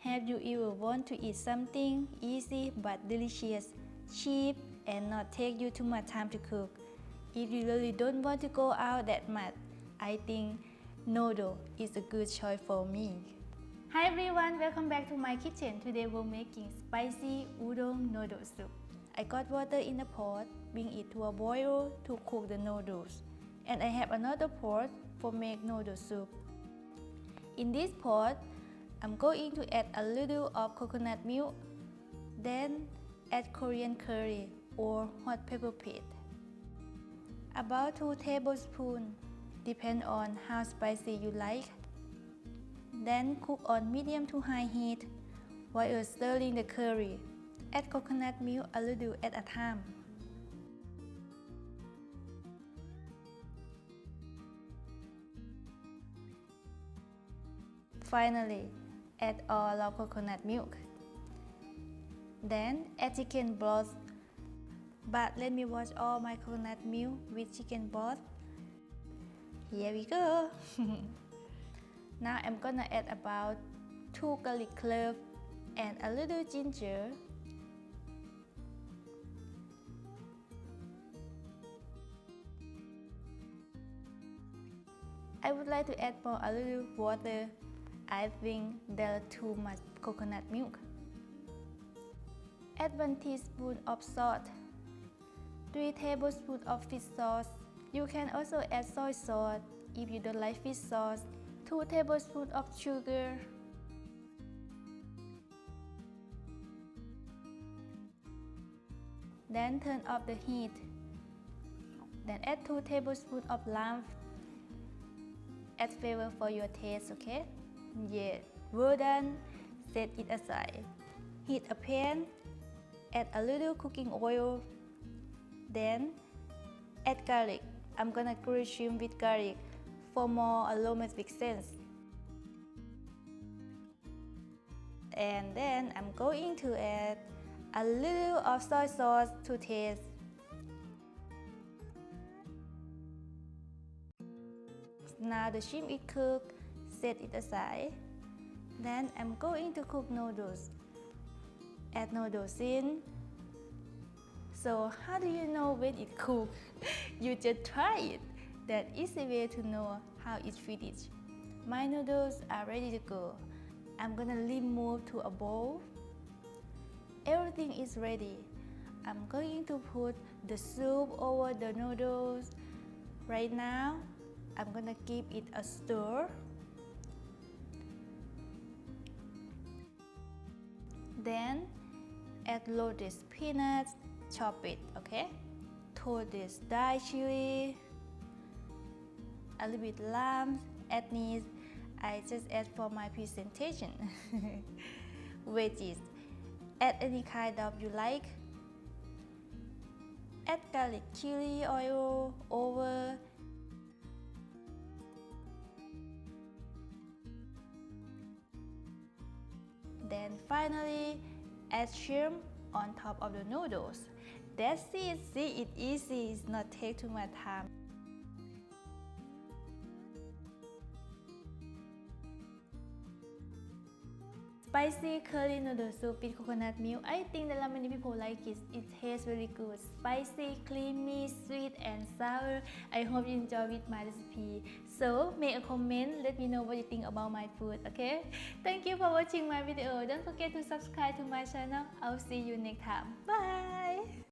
Have you ever want to eat something easy but delicious, cheap, and not take you too much time to cook? If you really don't want to go out that much, I think noodle is a good choice for me. Hi everyone, welcome back to my kitchen. Today we're making spicy udon noodle soup. I got water in a pot, bring it to a boil to cook the noodles. And I have another pot for make noodle soup. In this pot, I'm going to add a little of coconut milk, then add Korean curry or hot pepper paste. About 2 tablespoons, depend on how spicy you like. Then cook on medium to high heat while stirring the curry. Add coconut milk a little at a time. Finally, add all of coconut milk. Then add chicken broth. But let me wash all my coconut milk with chicken broth. Here we go. Now I'm gonna add about 2 garlic cloves and a little ginger. I would like to add more a little water. I think there's too much coconut milk. Add 1 teaspoon of salt, 3 tablespoons of fish sauce. You can also add soy sauce if you don't like fish sauce. 2 tablespoons of sugar. Then turn off the heat. Then add 2 tablespoons of lime. Add flavor for your taste, okay? Yeah, well done. Set it aside. Heat a pan. Add a little cooking oil. Then add garlic. I'm gonna grill shrimp with garlic for more aromatic sense. And then I'm going to add a little of soy sauce to taste. Now the shrimp is cooked, set it aside. Then I'm going to cook noodles. Add noodles in. So how do you know when it's cooked? You just try it. That is the way to know how it's finished. My noodles are ready to go. I'm gonna remove to a bowl. Everything is ready. I'm going to put the soup over the noodles. Right now, I'm gonna give it a stir. Then add loaded peanuts, chop it, okay? Toast this dried chili, a little bit lime, add this. I just add for my presentation. Veggies, add any kind of you like. Add garlic chili oil over. Then finally, add shrimp on top of the noodles. That's it. See, it's easy. It's not take too much time. Spicy curry noodle soup with coconut milk. I think that many people like it. It tastes really good. Spicy, creamy, sweet, and sour. I hope you enjoy with my recipe. So make a comment. Let me know what you think about my food. Okay? Thank you for watching my video. Don't forget to subscribe to my channel. I'll see you next time. Bye.